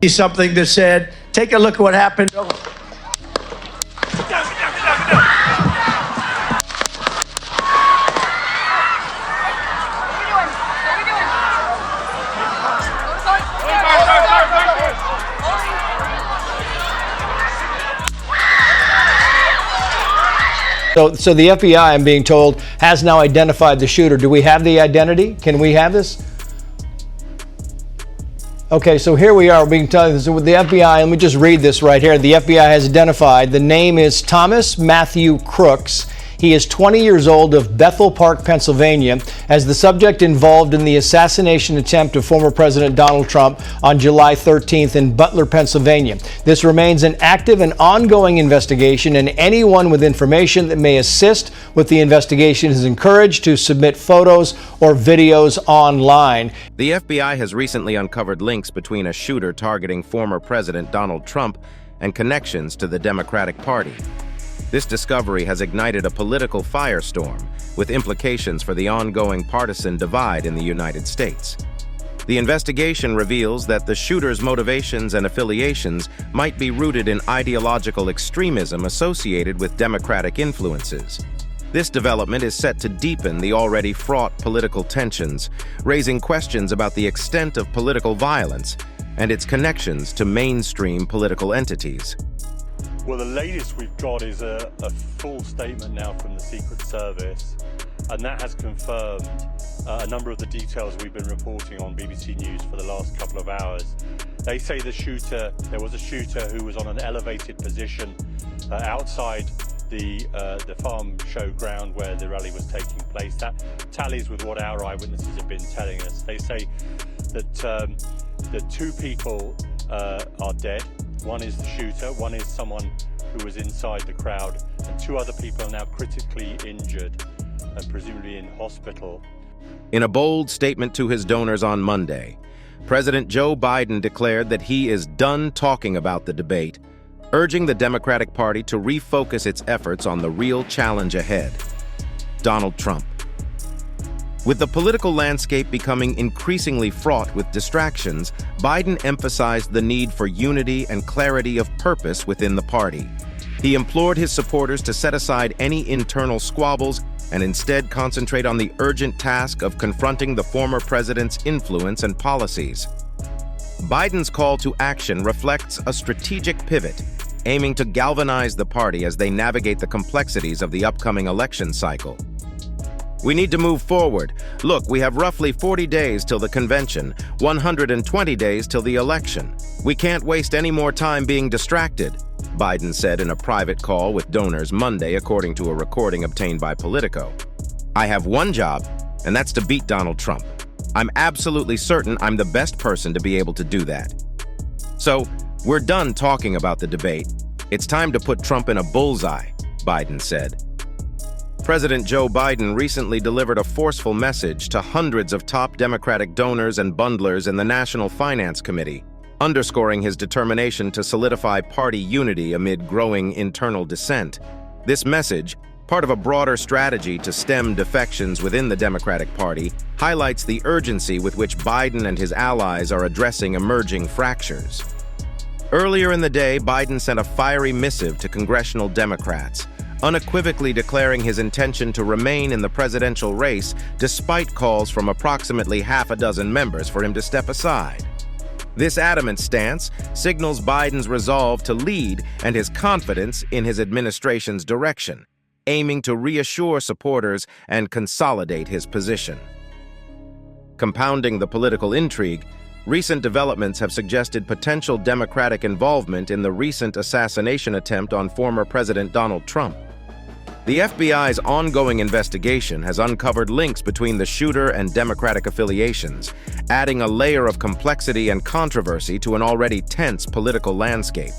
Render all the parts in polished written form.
Something that said, take a look at what happened. So the FBI, I'm being told, has now identified the shooter. Do we have the identity? Can we have this? Okay, so here we are being told this with the FBI. Let me just read this right here. The FBI has identified. The name is Thomas Matthew Crooks. He is 20 years old, of Bethel Park, Pennsylvania, as the subject involved in the assassination attempt of former President Donald Trump on July 13th in Butler, Pennsylvania. This remains an active and ongoing investigation, and anyone with information that may assist with the investigation is encouraged to submit photos or videos online. The FBI has recently uncovered links between a shooter targeting former President Donald Trump and connections to the Democratic Party. This discovery has ignited a political firestorm with implications for the ongoing partisan divide in the United States. The investigation reveals that the shooter's motivations and affiliations might be rooted in ideological extremism associated with Democratic influences. This development is set to deepen the already fraught political tensions, raising questions about the extent of political violence and its connections to mainstream political entities. Well, the latest we've got is a full statement now from the Secret Service, and that has confirmed a number of the details we've been reporting on BBC News for the last couple of hours. They say there was a shooter who was on an elevated position outside the farm show ground where the rally was taking place. That tallies with what our eyewitnesses have been telling us. They say that the two people are dead. One is the shooter, one is someone who was inside the crowd, and two other people are now critically injured and presumably in hospital. In a bold statement to his donors on Monday, President Joe Biden declared that he is done talking about the debate, urging the Democratic Party to refocus its efforts on the real challenge ahead: Donald Trump. With the political landscape becoming increasingly fraught with distractions, Biden emphasized the need for unity and clarity of purpose within the party. He implored his supporters to set aside any internal squabbles and instead concentrate on the urgent task of confronting the former president's influence and policies. Biden's call to action reflects a strategic pivot, aiming to galvanize the party as they navigate the complexities of the upcoming election cycle. We need to move forward. Look, we have roughly 40 days till the convention, 120 days till the election. We can't waste any more time being distracted, Biden said in a private call with donors Monday, according to a recording obtained by Politico. I have one job, and that's to beat Donald Trump. I'm absolutely certain I'm the best person to be able to do that. So, we're done talking about the debate. It's time to put Trump in a bullseye, Biden said. President Joe Biden recently delivered a forceful message to hundreds of top Democratic donors and bundlers in the National Finance Committee, underscoring his determination to solidify party unity amid growing internal dissent. This message, part of a broader strategy to stem defections within the Democratic Party, highlights the urgency with which Biden and his allies are addressing emerging fractures. Earlier in the day, Biden sent a fiery missive to congressional Democrats, unequivocally declaring his intention to remain in the presidential race despite calls from approximately half a dozen members for him to step aside. This adamant stance signals Biden's resolve to lead and his confidence in his administration's direction, aiming to reassure supporters and consolidate his position. Compounding the political intrigue, recent developments have suggested potential Democratic involvement in the recent assassination attempt on former President Donald Trump. The FBI's ongoing investigation has uncovered links between the shooter and Democratic affiliations, adding a layer of complexity and controversy to an already tense political landscape.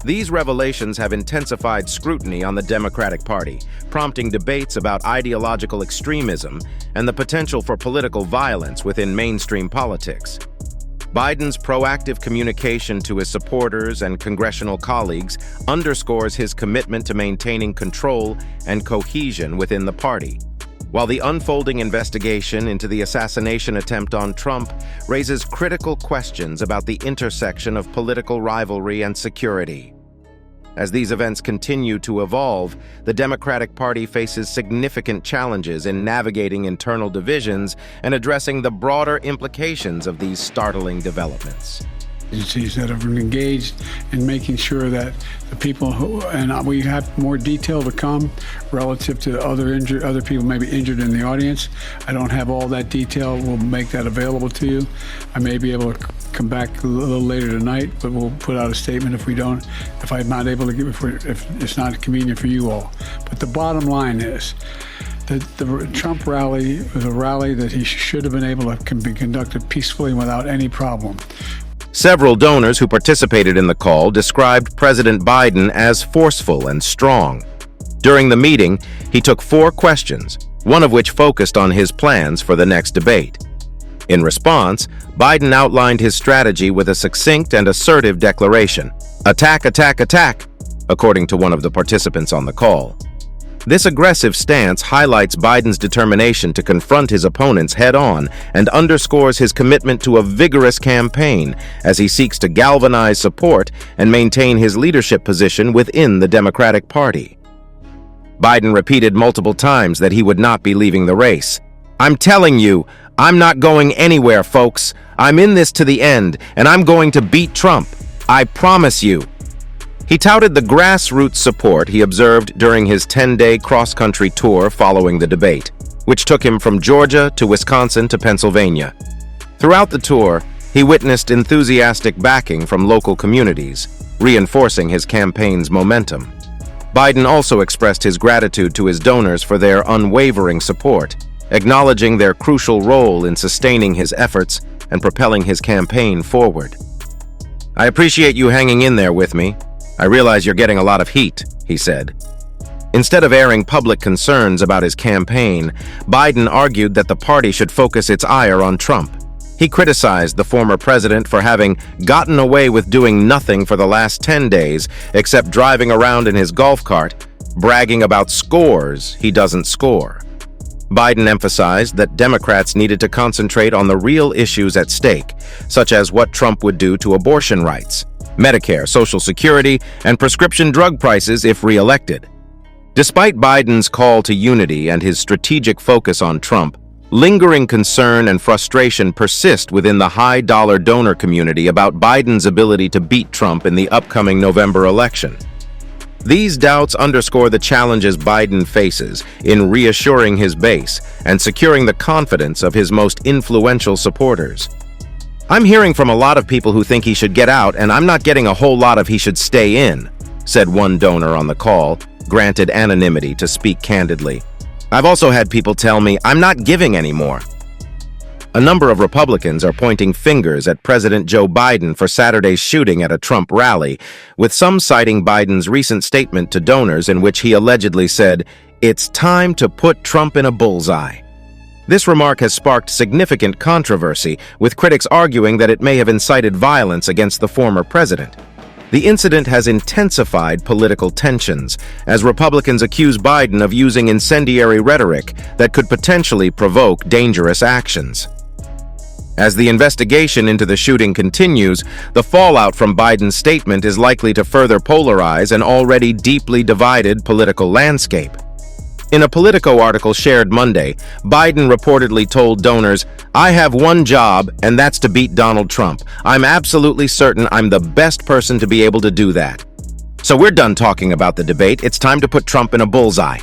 These revelations have intensified scrutiny on the Democratic Party, prompting debates about ideological extremism and the potential for political violence within mainstream politics. Biden's proactive communication to his supporters and congressional colleagues underscores his commitment to maintaining control and cohesion within the party. while the unfolding investigation into the assassination attempt on Trump raises critical questions about the intersection of political rivalry and security. As these events continue to evolve, the Democratic Party faces significant challenges in navigating internal divisions and addressing the broader implications of these startling developments. Agencies that have been engaged in making sure that the people who, and we have more detail to come relative to other people maybe injured in the audience. I don't have all that detail. We'll make that available to you. I may be able to come back a little later tonight, but we'll put out a statement if I'm not able to give, if it's not convenient for you all. But the bottom line is, the Trump rally was a rally that he should have been able to be conducted peacefully and without any problem. Several donors who participated in the call described President Biden as forceful and strong. During the meeting, he took 4 questions, one of which focused on his plans for the next debate. In response, Biden outlined his strategy with a succinct and assertive declaration: "Attack, attack, attack," according to one of the participants on the call. This aggressive stance highlights Biden's determination to confront his opponents head-on and underscores his commitment to a vigorous campaign as he seeks to galvanize support and maintain his leadership position within the Democratic Party. Biden repeated multiple times that he would not be leaving the race. "I'm telling you, I'm not going anywhere, folks. I'm in this to the end, and I'm going to beat Trump. I promise you." He touted the grassroots support he observed during his 10-day cross-country tour following the debate, which took him from Georgia to Wisconsin to Pennsylvania. Throughout the tour, he witnessed enthusiastic backing from local communities, reinforcing his campaign's momentum. Biden also expressed his gratitude to his donors for their unwavering support, acknowledging their crucial role in sustaining his efforts and propelling his campaign forward. "I appreciate you hanging in there with me. I realize you're getting a lot of heat," he said. Instead of airing public concerns about his campaign, Biden argued that the party should focus its ire on Trump. He criticized the former president for having gotten away with doing nothing for the last 10 days except driving around in his golf cart, bragging about scores he doesn't score. Biden emphasized that Democrats needed to concentrate on the real issues at stake, such as what Trump would do to abortion rights, Medicare, Social Security, and prescription drug prices if re-elected. Despite Biden's call to unity and his strategic focus on Trump, lingering concern and frustration persist within the high-dollar donor community about Biden's ability to beat Trump in the upcoming November election. These doubts underscore the challenges Biden faces in reassuring his base and securing the confidence of his most influential supporters. "I'm hearing from a lot of people who think he should get out, and I'm not getting a whole lot of he should stay in," said one donor on the call, granted anonymity to speak candidly. "I've also had people tell me I'm not giving anymore." A number of Republicans are pointing fingers at President Joe Biden for Saturday's shooting at a Trump rally, with some citing Biden's recent statement to donors in which he allegedly said, "It's time to put Trump in a bullseye." This remark has sparked significant controversy, with critics arguing that it may have incited violence against the former president. The incident has intensified political tensions, as Republicans accuse Biden of using incendiary rhetoric that could potentially provoke dangerous actions. As the investigation into the shooting continues, the fallout from Biden's statement is likely to further polarize an already deeply divided political landscape. In a Politico article shared Monday, Biden reportedly told donors, "I have one job, and that's to beat Donald Trump. I'm absolutely certain I'm the best person to be able to do that. So we're done talking about the debate. It's time to put Trump in a bullseye."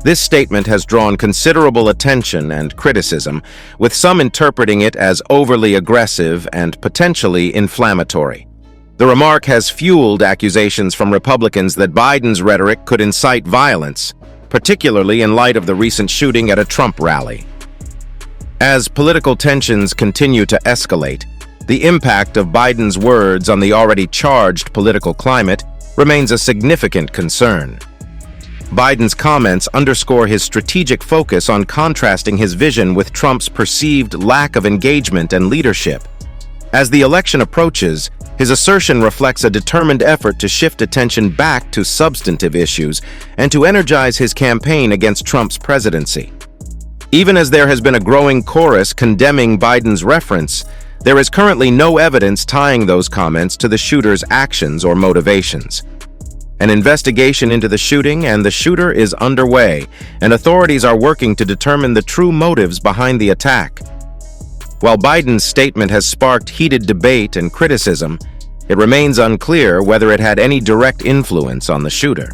This statement has drawn considerable attention and criticism, with some interpreting it as overly aggressive and potentially inflammatory. The remark has fueled accusations from Republicans that Biden's rhetoric could incite violence, particularly in light of the recent shooting at a Trump rally. As political tensions continue to escalate, the impact of Biden's words on the already charged political climate remains a significant concern. Biden's comments underscore his strategic focus on contrasting his vision with Trump's perceived lack of engagement and leadership. As the election approaches, his assertion reflects a determined effort to shift attention back to substantive issues and to energize his campaign against Trump's presidency. Even as there has been a growing chorus condemning Biden's reference, there is currently no evidence tying those comments to the shooter's actions or motivations. An investigation into the shooting and the shooter is underway, and authorities are working to determine the true motives behind the attack. While Biden's statement has sparked heated debate and criticism, it remains unclear whether it had any direct influence on the shooter.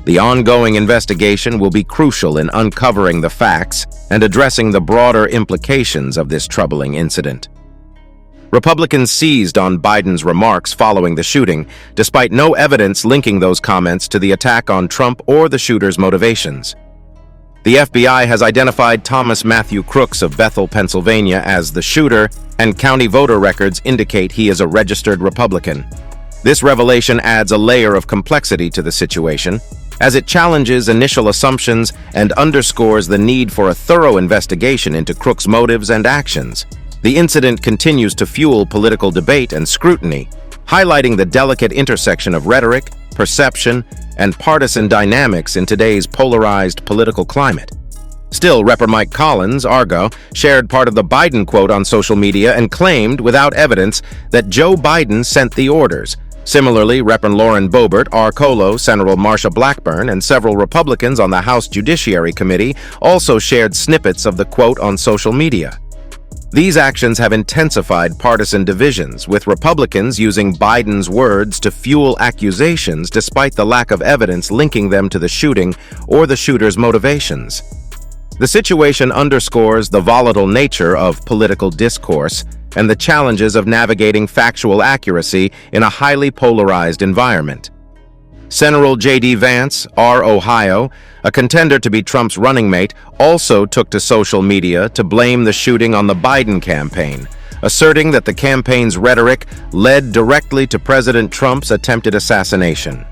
The ongoing investigation will be crucial in uncovering the facts and addressing the broader implications of this troubling incident. Republicans seized on Biden's remarks following the shooting, despite no evidence linking those comments to the attack on Trump or the shooter's motivations. The FBI has identified Thomas Matthew Crooks of Bethel, Pennsylvania as the shooter, and county voter records indicate he is a registered Republican. This revelation adds a layer of complexity to the situation, as it challenges initial assumptions and underscores the need for a thorough investigation into Crooks' motives and actions. The incident continues to fuel political debate and scrutiny, highlighting the delicate intersection of rhetoric, perception, and partisan dynamics in today's polarized political climate. Still, Rep. Mike Collins, Argo, shared part of the Biden quote on social media and claimed, without evidence, that Joe Biden sent the orders. Similarly, Rep. Lauren Boebert, R. Colo, Senator Marsha Blackburn, and several Republicans on the House Judiciary Committee also shared snippets of the quote on social media. These actions have intensified partisan divisions, with Republicans using Biden's words to fuel accusations despite the lack of evidence linking them to the shooting or the shooter's motivations. The situation underscores the volatile nature of political discourse and the challenges of navigating factual accuracy in a highly polarized environment. Senator J.D. Vance, R. Ohio, a contender to be Trump's running mate, also took to social media to blame the shooting on the Biden campaign, asserting that the campaign's rhetoric led directly to President Trump's attempted assassination.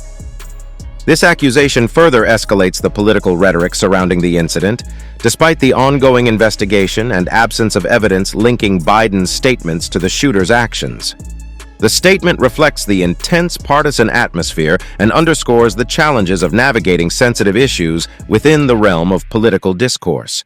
This accusation further escalates the political rhetoric surrounding the incident, despite the ongoing investigation and absence of evidence linking Biden's statements to the shooter's actions. The statement reflects the intense partisan atmosphere and underscores the challenges of navigating sensitive issues within the realm of political discourse.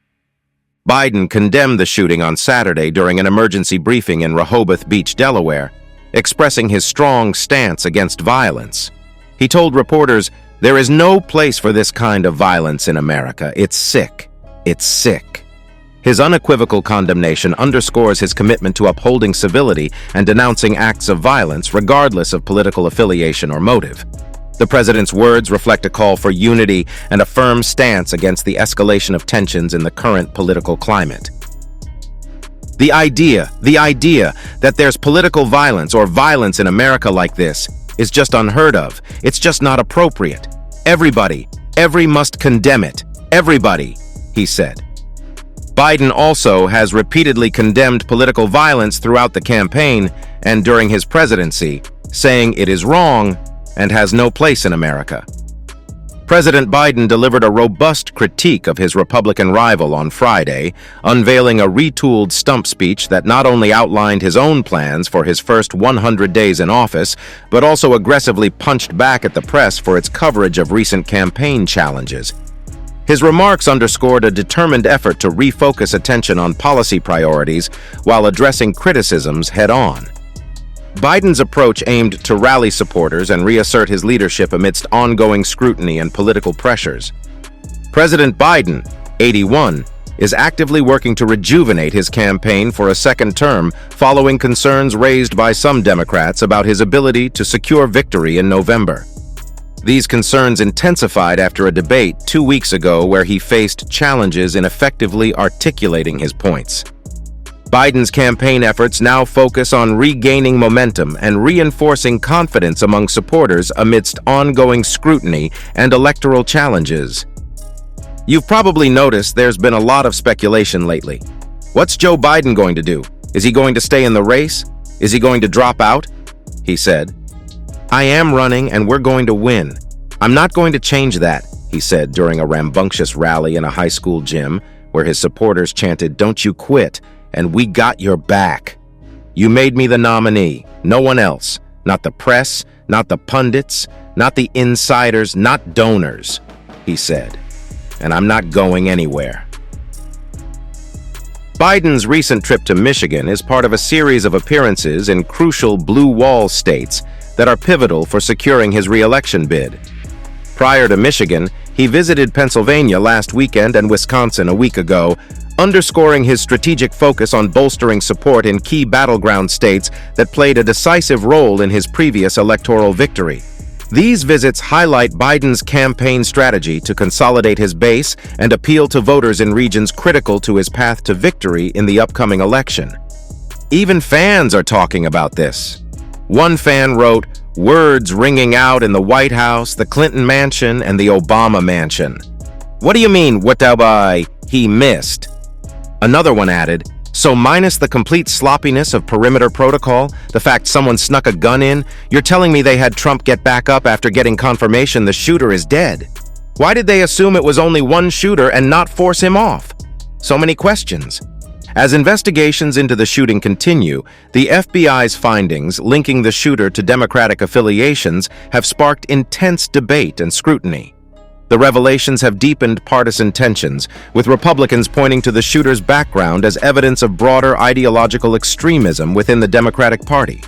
Biden condemned the shooting on Saturday during an emergency briefing in Rehoboth Beach, Delaware, expressing his strong stance against violence. He told reporters, "There is no place for this kind of violence in America. It's sick. It's sick." His unequivocal condemnation underscores his commitment to upholding civility and denouncing acts of violence regardless of political affiliation or motive. The president's words reflect a call for unity and a firm stance against the escalation of tensions in the current political climate. The idea that there's political violence or violence in America like this is just unheard of. It's just not appropriate. Every must condemn it. Everybody, he said. Biden also has repeatedly condemned political violence throughout the campaign and during his presidency, saying it is wrong and has no place in America. President Biden delivered a robust critique of his Republican rival on Friday, unveiling a retooled stump speech that not only outlined his own plans for his first 100 days in office, but also aggressively punched back at the press for its coverage of recent campaign challenges. His remarks underscored a determined effort to refocus attention on policy priorities while addressing criticisms head-on. Biden's approach aimed to rally supporters and reassert his leadership amidst ongoing scrutiny and political pressures. President Biden, 81, is actively working to rejuvenate his campaign for a second term following concerns raised by some Democrats about his ability to secure victory in November. These concerns intensified after a debate 2 weeks ago where he faced challenges in effectively articulating his points. Biden's campaign efforts now focus on regaining momentum and reinforcing confidence among supporters amidst ongoing scrutiny and electoral challenges. You've probably noticed there's been a lot of speculation lately. What's Joe Biden going to do? Is he going to stay in the race? Is he going to drop out? He said, "I am running and we're going to win. I'm not going to change that," he said during a rambunctious rally in a high school gym where his supporters chanted, "Don't you quit, and we got your back. You made me the nominee, no one else. Not the press, not the pundits, not the insiders, not donors," he said. "And I'm not going anywhere." Biden's recent trip to Michigan is part of a series of appearances in crucial blue wall states that are pivotal for securing his re-election bid. Prior to Michigan, he visited Pennsylvania last weekend and Wisconsin a week ago, underscoring his strategic focus on bolstering support in key battleground states that played a decisive role in his previous electoral victory. These visits highlight Biden's campaign strategy to consolidate his base and appeal to voters in regions critical to his path to victory in the upcoming election. Even fans are talking about this. One fan wrote, "Words ringing out in the White House, the Clinton Mansion, and the Obama Mansion. What do you mean, what he missed?" Another one added, "So minus the complete sloppiness of perimeter protocol, the fact someone snuck a gun in, you're telling me they had Trump get back up after getting confirmation the shooter is dead? Why did they assume it was only one shooter and not force him off? So many questions." As investigations into the shooting continue, the FBI's findings linking the shooter to Democratic affiliations have sparked intense debate and scrutiny. The revelations have deepened partisan tensions, with Republicans pointing to the shooter's background as evidence of broader ideological extremism within the Democratic Party.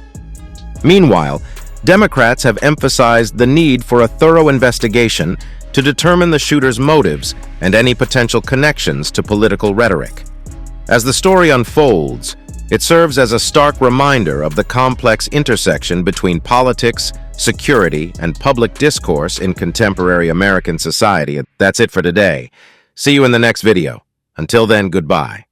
Meanwhile, Democrats have emphasized the need for a thorough investigation to determine the shooter's motives and any potential connections to political rhetoric. As the story unfolds, it serves as a stark reminder of the complex intersection between politics, security, and public discourse in contemporary American society. That's it for today. See you in the next video. Until then, goodbye.